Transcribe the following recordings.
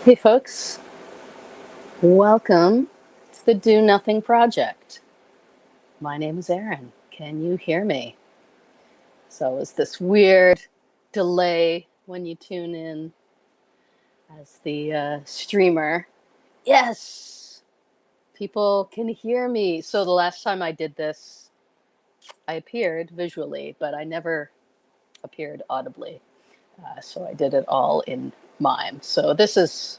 Hey folks, welcome to the Do Nothing Project. My name is Erin. Can you hear me? So is this weird delay when you tune in as the streamer? Yes, people can hear me. So the last time I did this, I appeared visually, but I never appeared audibly. So I did it all in mime. So this is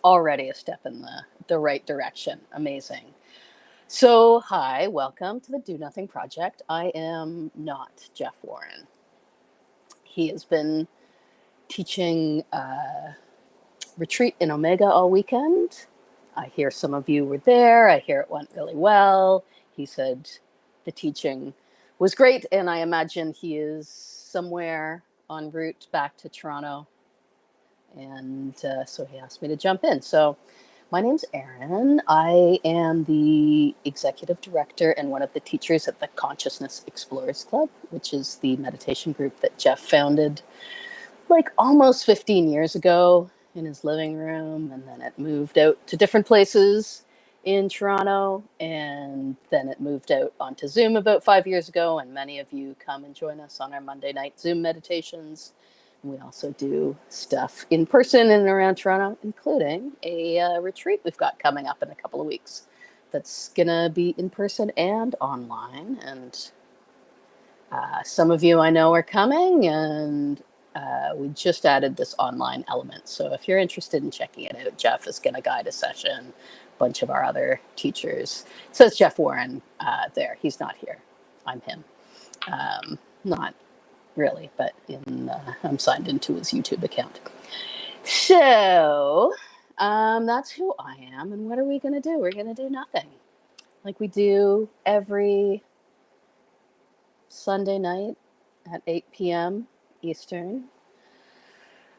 already a step in the right direction. Amazing. So, hi, welcome to the Do Nothing Project. I am not Jeff Warren. He has been teaching retreat in Omega all weekend. I hear some of you were there. I hear it went really well. He said the teaching was great, and I imagine he is somewhere en route back to Toronto. And so he asked me to jump in. So, my name's Erin. I am the executive director and one of the teachers at the Consciousness Explorers Club, which is the meditation group that Jeff founded like almost 15 years ago in his living room. And then it moved out to different places in Toronto. And then it moved out onto Zoom about 5 years ago. And many of you come and join us on our Monday night Zoom meditations. We also do stuff in person in and around Toronto, including a retreat we've got coming up in a couple of weeks that's going to be in person and online. And some of you I know are coming, and we just added this online element. So if you're interested in checking it out, Jeff is going to guide a session. A bunch of our other teachers. It says Jeff Warren there. He's not here. I'm him. Not really, but I'm signed into his YouTube account. So that's who I am. And what are we going to do? We're going to do nothing like we do every Sunday night at 8 p.m. Eastern,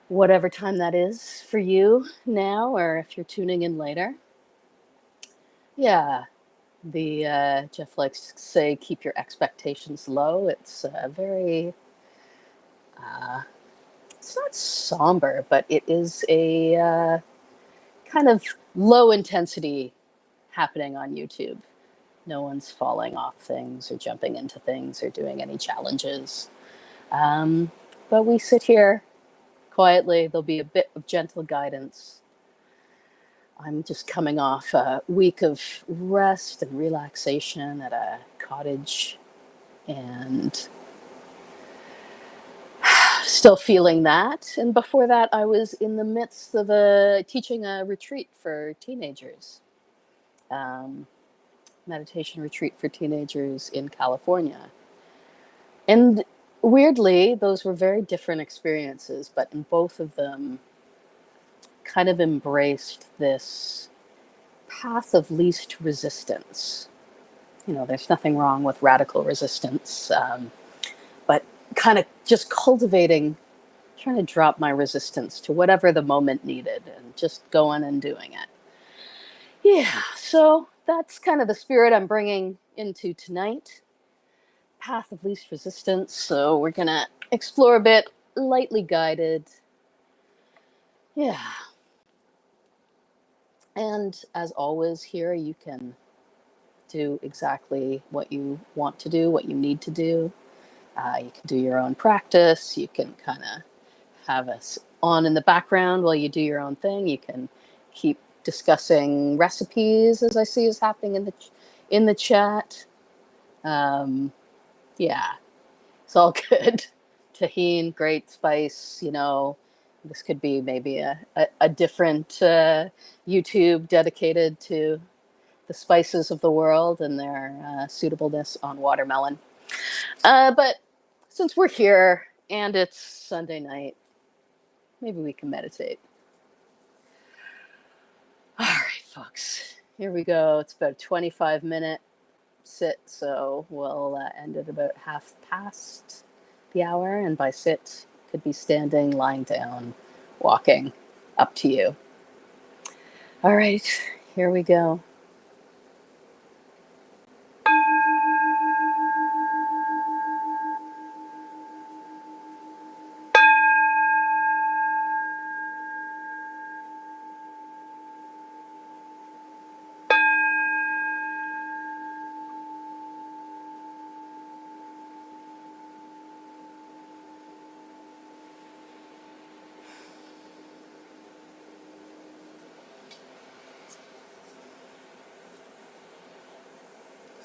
whatever time that is for you now, or if you're tuning in later. Yeah, the Jeff likes to say, keep your expectations low. It's very it's not somber, but it is a kind of low intensity happening on YouTube. No one's falling off things or jumping into things or doing any challenges. But we sit here quietly. There'll be a bit of gentle guidance. I'm just coming off a week of rest and relaxation at a cottage, and still feeling that. And before that, I was in the midst of teaching a retreat for teenagers, meditation retreat for teenagers in California. And weirdly, those were very different experiences, but in both of them, kind of embraced this path of least resistance. You know, there's nothing wrong with radical resistance, but kind of just cultivating, trying to drop my resistance to whatever the moment needed and just going and doing it. Yeah, so that's kind of the spirit I'm bringing into tonight. Path of least resistance. So we're going to explore a bit, lightly guided. Yeah. And as always, here you can do exactly what you want to do, what you need to do. You can do your own practice. You can kind of have us on in the background while you do your own thing. You can keep discussing recipes, as I see is happening in the chat. Yeah, it's all good. Tahini, great spice. You know, this could be maybe a different YouTube dedicated to the spices of the world and their suitableness on watermelon. But since we're here and it's Sunday night, maybe we can meditate. All right, folks, here we go. It's about a 25-minute sit, so we'll end at about half past the hour. And by sit, could be standing, lying down, walking, up to you. All right, here we go.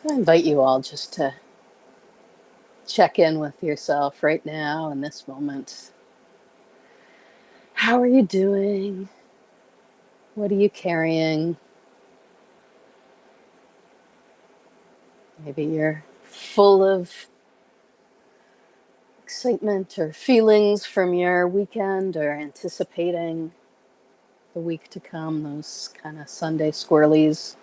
I invite you all just to check in with yourself right now in this moment. How are you doing? What are you carrying? Maybe you're full of excitement or feelings from your weekend, or anticipating the week to come, those kind of Sunday squirrelies.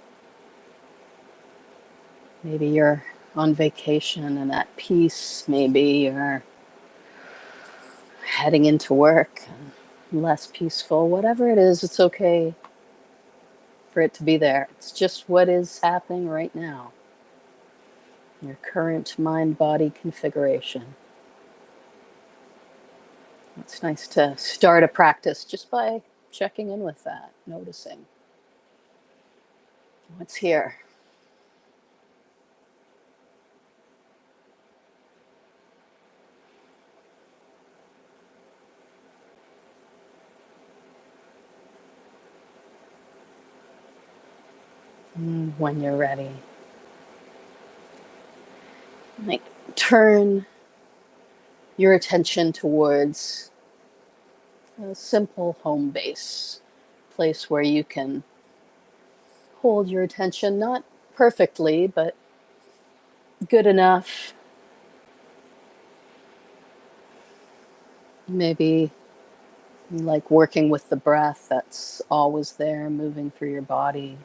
Maybe you're on vacation and at peace. Maybe you're heading into work and less peaceful. Whatever it is, it's okay for it to be there. It's just what is happening right now. Your current mind-body configuration. It's nice to start a practice just by checking in with that, noticing what's here. When you're ready, like turn your attention towards a simple home base, place where you can hold your attention, not perfectly, but good enough. Maybe like working with the breath that's always there, moving through your body.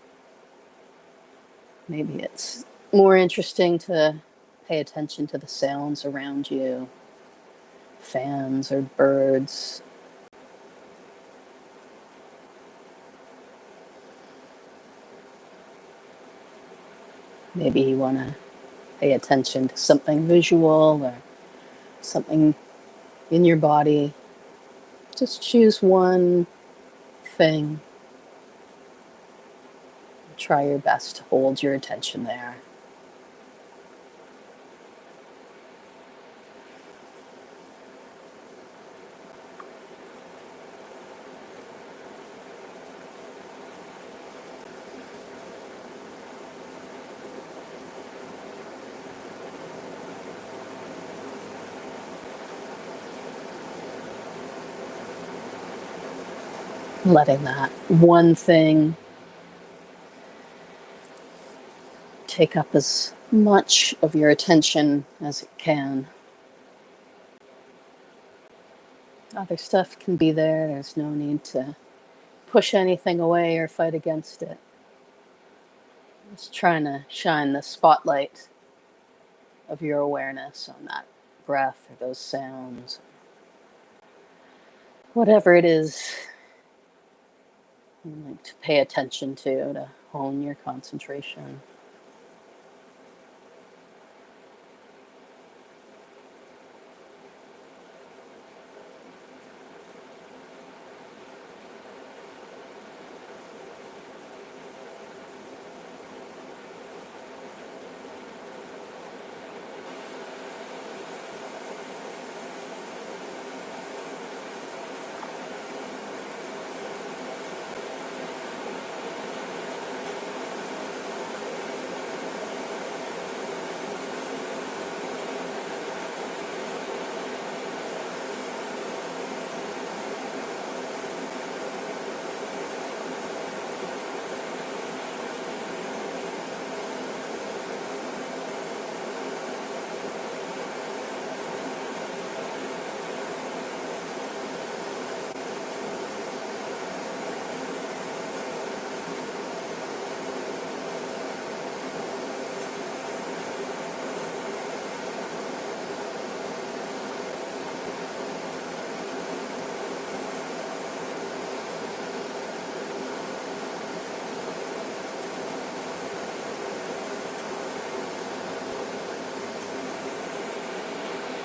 Maybe it's more interesting to pay attention to the sounds around you, fans or birds. Maybe you want to pay attention to something visual or something in your body. Just choose one thing. Try your best to hold your attention there. Letting that one thing take up as much of your attention as it can. Other stuff can be there. There's no need to push anything away or fight against it. Just trying to shine the spotlight of your awareness on that breath or those sounds. Whatever it is you like to pay attention to hone your concentration.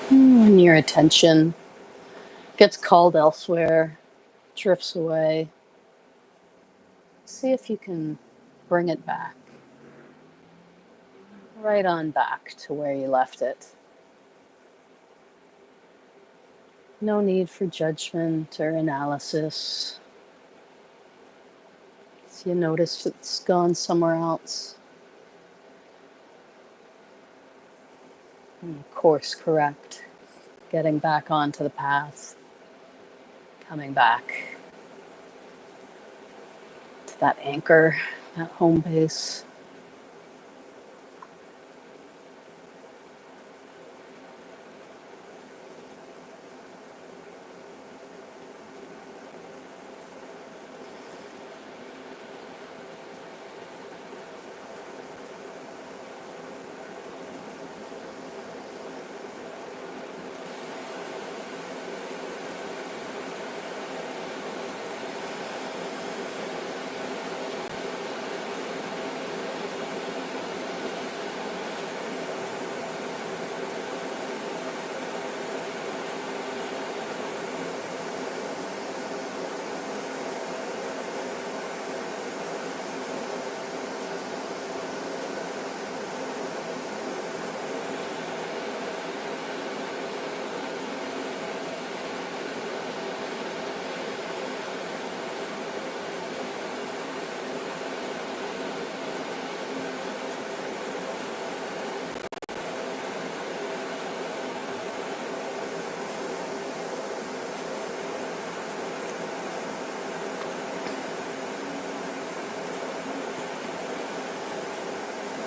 When your attention gets called elsewhere, drifts away, see if you can bring it back, right on back to where you left it. No need for judgment or analysis. So you notice it's gone somewhere else. course correct, getting back onto the path, coming back to that anchor, that home base.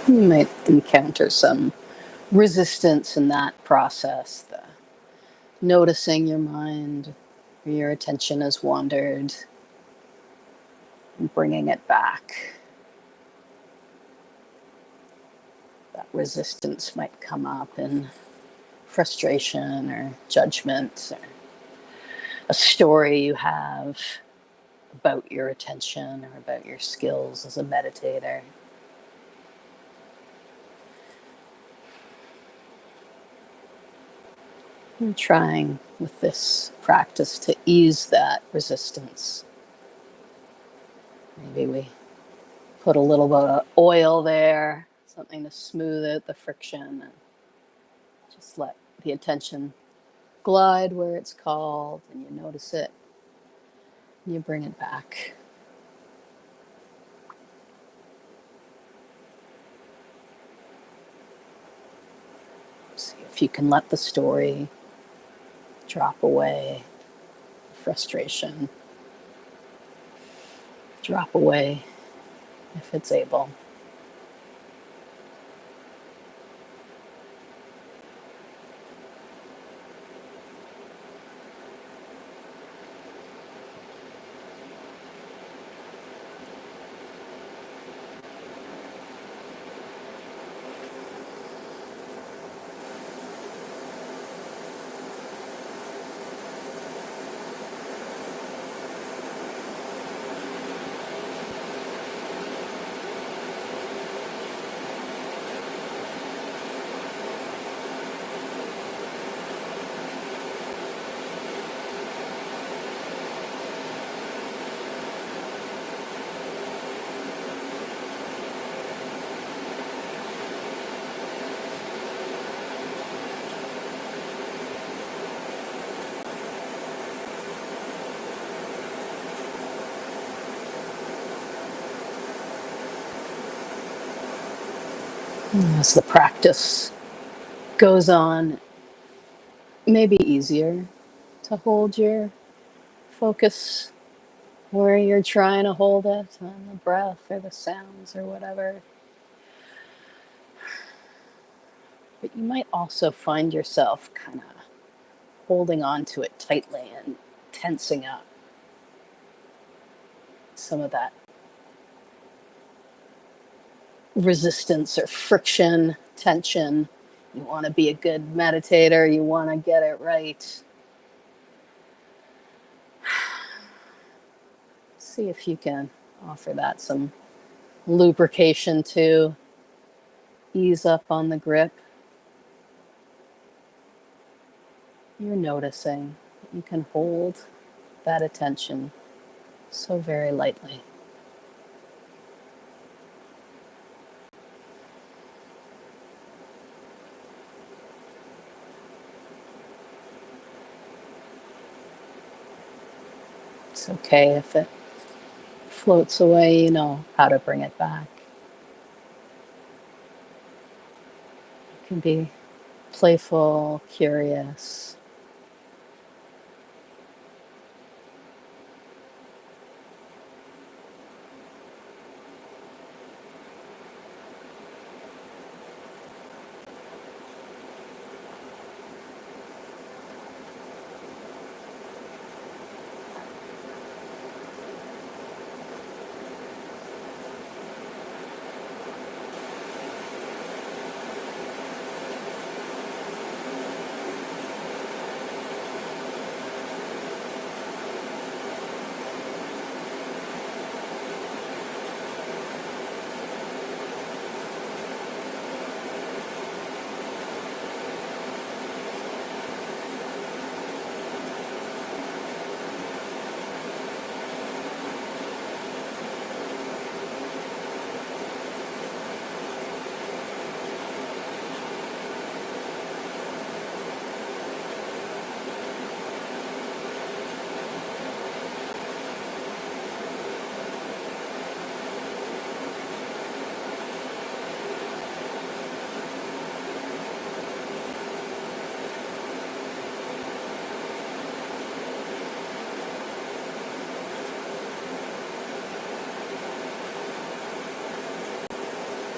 You might encounter some resistance in that process, the noticing your mind, where your attention has wandered, and bringing it back. That resistance might come up in frustration or judgment, or a story you have about your attention or about your skills as a meditator. I'm trying with this practice to ease that resistance. Maybe we put a little bit of oil there, something to smooth out the friction, and just let the attention glide where it's called, and you notice it, and you bring it back. See if you can let the story drop away, frustration drop away if it's able. As the practice goes on, it may be easier to hold your focus where you're trying to hold it, on the breath or the sounds or whatever. But you might also find yourself kind of holding on to it tightly and tensing up. Some of that resistance or friction, tension. You want to be a good meditator, you want to get it right. See if you can offer that some lubrication to ease up on the grip. You're noticing that you can hold that attention so very lightly. It's okay if it floats away, you know how to bring it back. It can be playful, curious.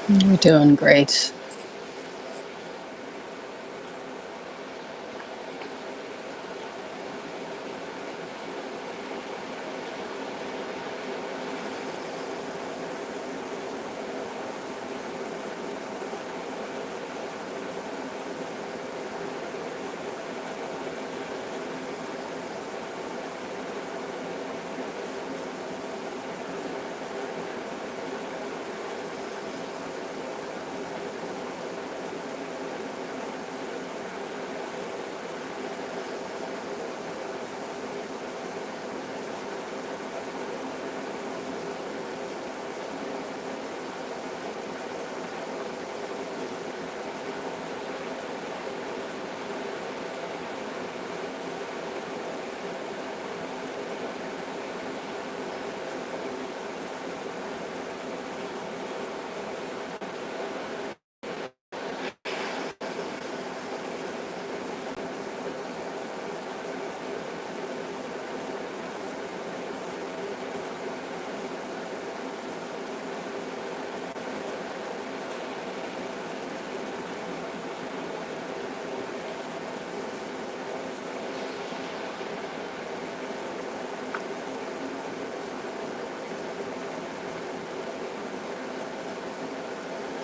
You're doing great.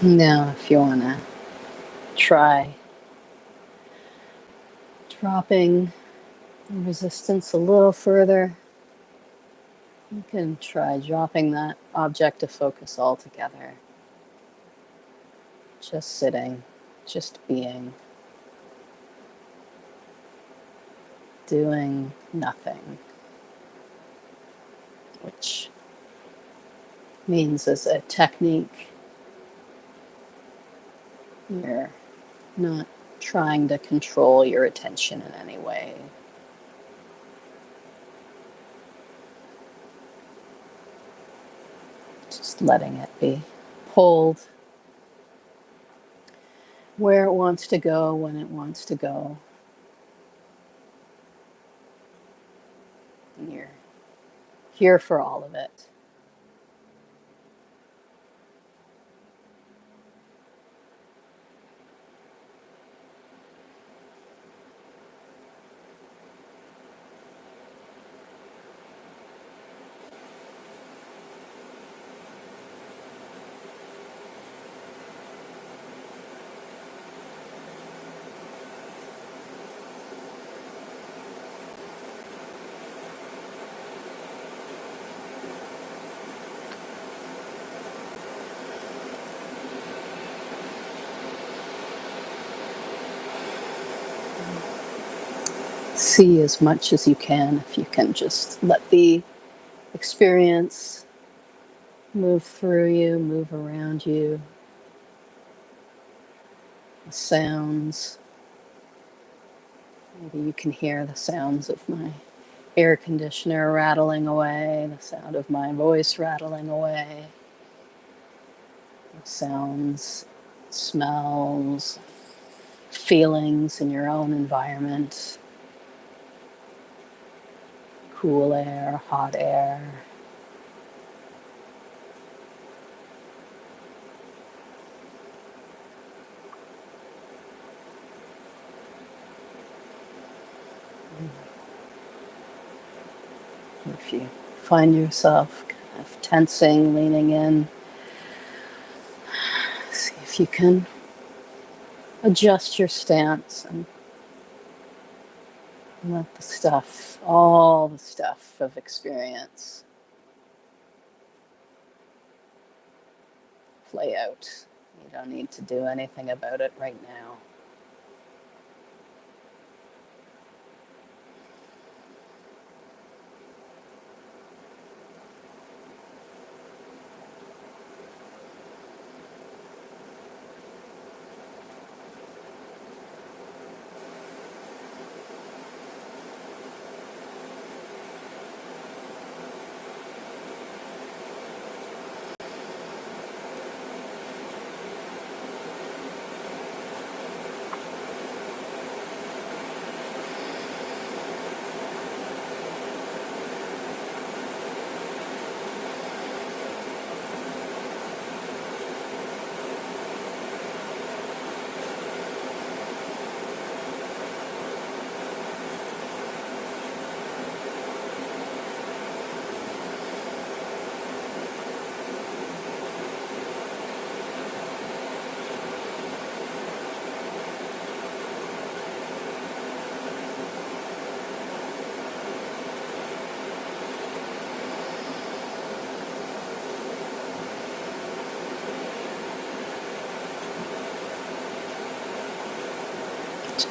Now, if you want to try dropping the resistance a little further, you can try dropping that object of focus altogether. Just sitting, just being, doing nothing, which means as a technique, you're not trying to control your attention in any way. Just letting it be pulled where it wants to go, when it wants to go. And you're here for all of it. See as much as you can, if you can just let the experience move through you, move around you. The sounds. Maybe you can hear the sounds of my air conditioner rattling away, the sound of my voice rattling away, the sounds, smells, feelings in your own environment. Cool air, hot air. If you find yourself kind of tensing, leaning in, see if you can adjust your stance and let the stuff, all the stuff of experience, play out. You don't need to do anything about it right now.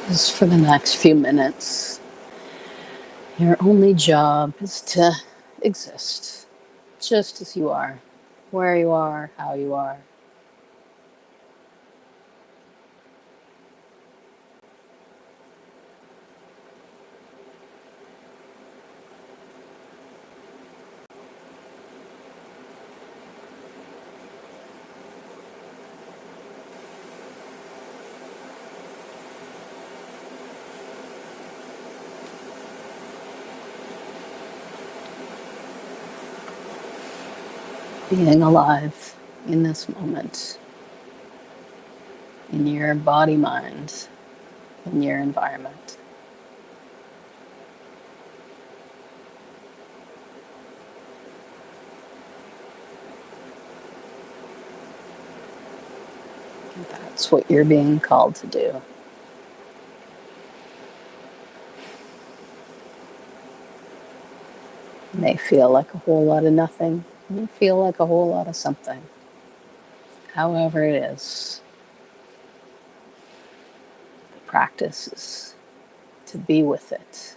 Just for the next few minutes, your only job is to exist, just as you are, where you are, how you are. Being alive in this moment, in your body, mind, in your environment. That's what you're being called to do. It may feel like a whole lot of nothing. It may feel like a whole lot of something. However it is, the practice is to be with it.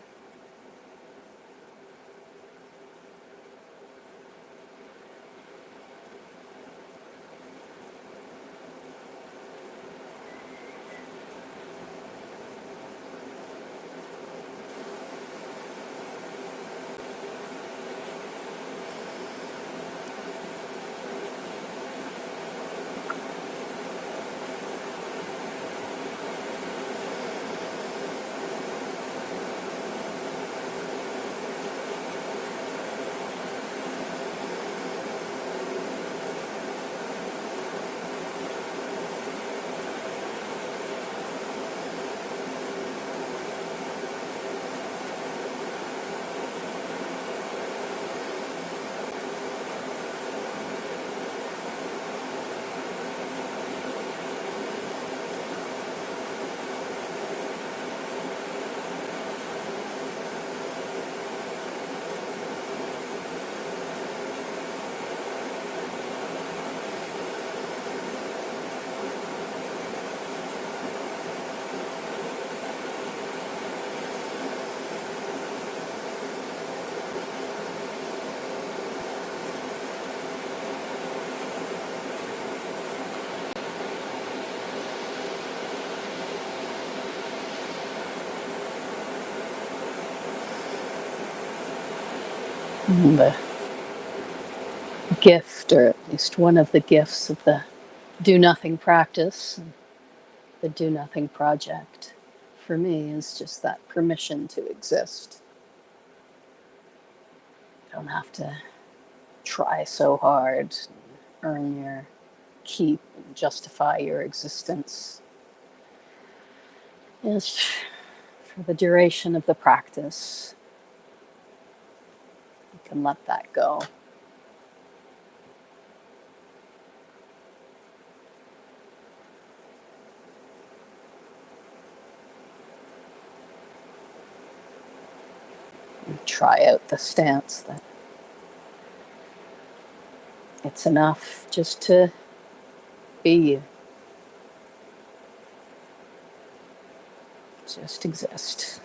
And the gift, or at least one of the gifts of the do nothing practice, The do nothing project, for me, is just that permission to exist. You don't have to try so hard, earn your keep, and justify your existence. It's for the duration of the practice. You can let that go. And try out the stance that it's enough just to be you. Just exist.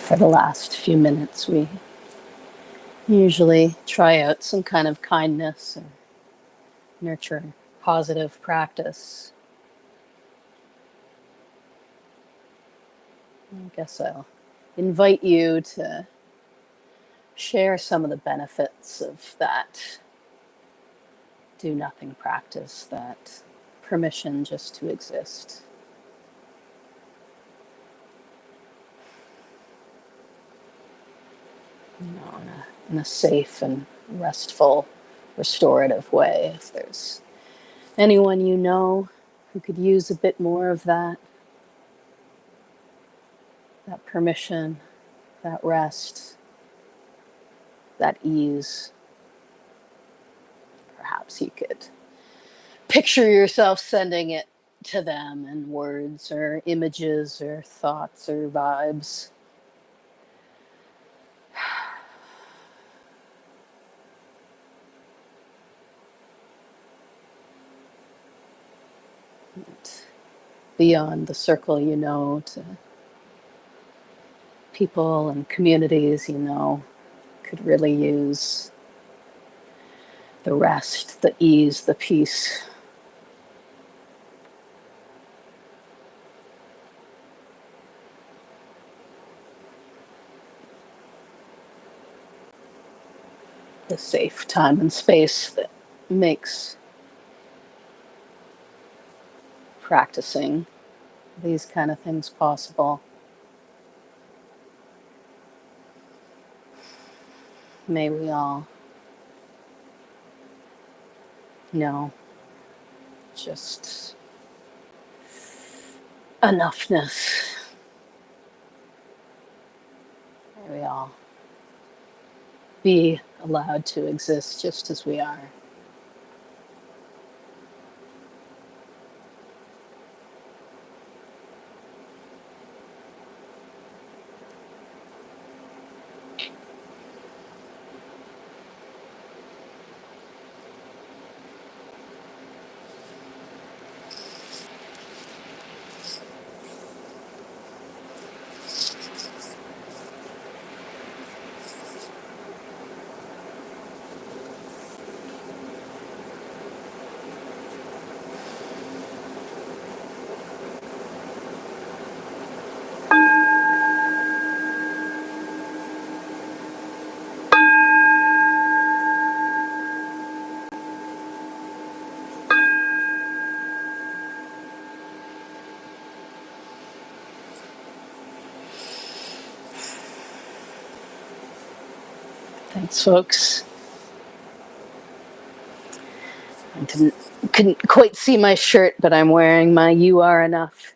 For the last few minutes, we usually try out some kind of kindness or nurture positive practice. I guess I'll invite you to share some of the benefits of that do nothing practice, that permission just to exist. In a safe and restful, restorative way. If there's anyone you know who could use a bit more of that permission, that rest, that ease, perhaps you could picture yourself sending it to them in words or images or thoughts or vibes. Beyond the circle you know, to people and communities you know could really use the rest, the ease, the peace. The safe time and space that makes practicing these kind of things possible. May we all know just enoughness. May we all be allowed to exist just as we are. Thanks, folks. Couldn't quite see my shirt, but I'm wearing my "You Are Enough"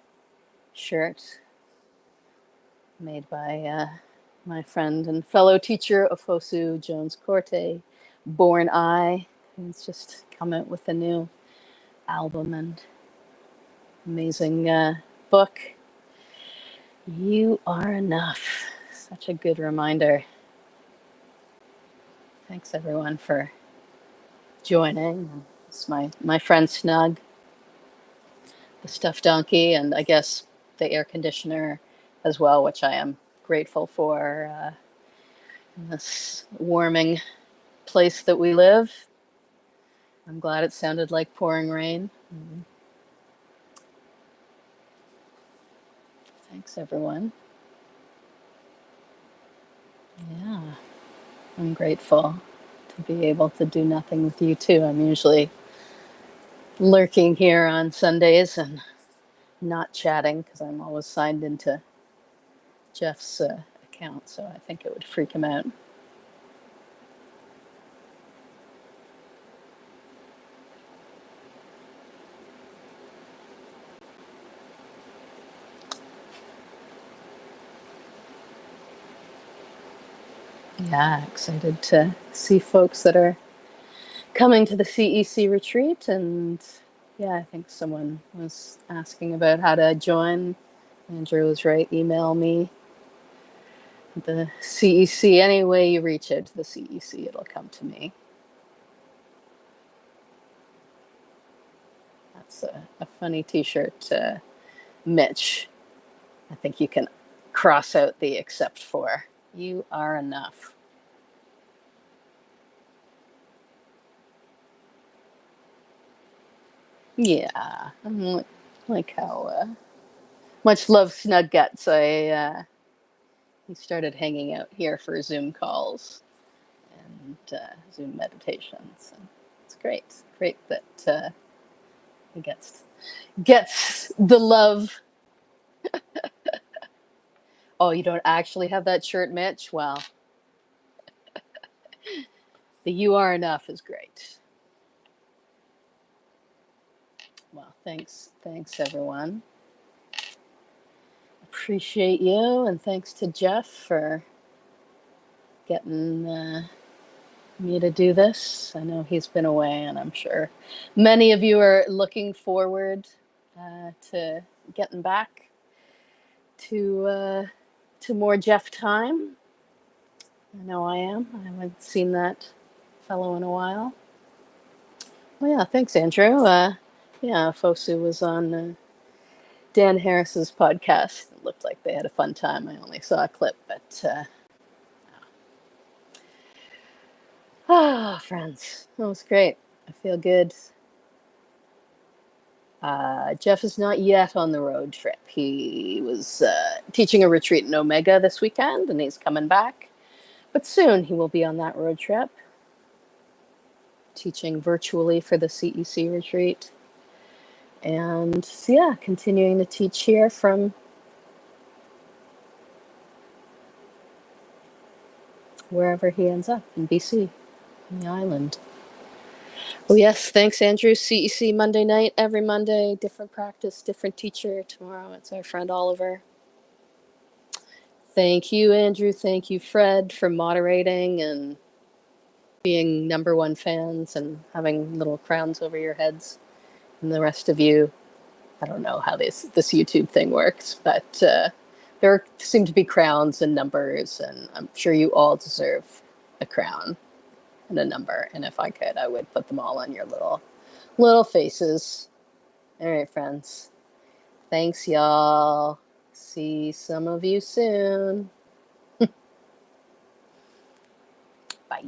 shirt, made by my friend and fellow teacher Ofosu Jones-Corte, Born I, who's just come out with a new album and amazing book. You are enough. Such a good reminder. Thanks everyone for joining. It's my friend Snug, the stuffed donkey, and I guess the air conditioner as well, which I am grateful for in this warming place that we live. I'm glad it sounded like pouring rain. Thanks, everyone. Yeah, I'm grateful to be able to do nothing with you too. I'm usually lurking here on Sundays and not chatting because I'm always signed into Jeff's account, so I think it would freak him out. Yeah, excited to see folks that are coming to the CEC retreat. And yeah, I think someone was asking about how to join. Andrew was right, email me. The CEC, any way you reach out to the CEC, it'll come to me. That's a funny t-shirt, Mitch. I think you can cross out the except for. You are enough. Yeah, I'm like how much love Snug gets. He started hanging out here for Zoom calls and Zoom meditations. And it's great. Great that he gets the love. Oh, you don't actually have that shirt, Mitch? Well, the "You Are Enough" is great. Well, thanks everyone. Appreciate you, and thanks to Jeff for getting me to do this. I know he's been away, and I'm sure many of you are looking forward to getting back to more Jeff time. I know I am. I haven't seen that fellow in a while. Well, yeah, thanks, Andrew. Yeah, Fosu was on Dan Harris's podcast. It looked like they had a fun time. I only saw a clip, but friends, that was great. I feel good. Jeff is not yet on the road trip. He was teaching a retreat in Omega this weekend, and he's coming back. But soon he will be on that road trip, teaching virtually for the CEC retreat. And yeah, continuing to teach here from wherever he ends up in BC, on the island. Well, yes, thanks, Andrew. CEC Monday night, every Monday, different practice, different teacher. Tomorrow it's our friend Oliver. Thank you, Andrew. Thank you, Fred, for moderating and being #1 fans and having little crowns over your heads. And the rest of you, I don't know how this YouTube thing works, but there seem to be crowns and numbers, and I'm sure you all deserve a crown and a number. And if I could, I would put them all on your little faces. All right, friends. Thanks, y'all. See some of you soon. Bye.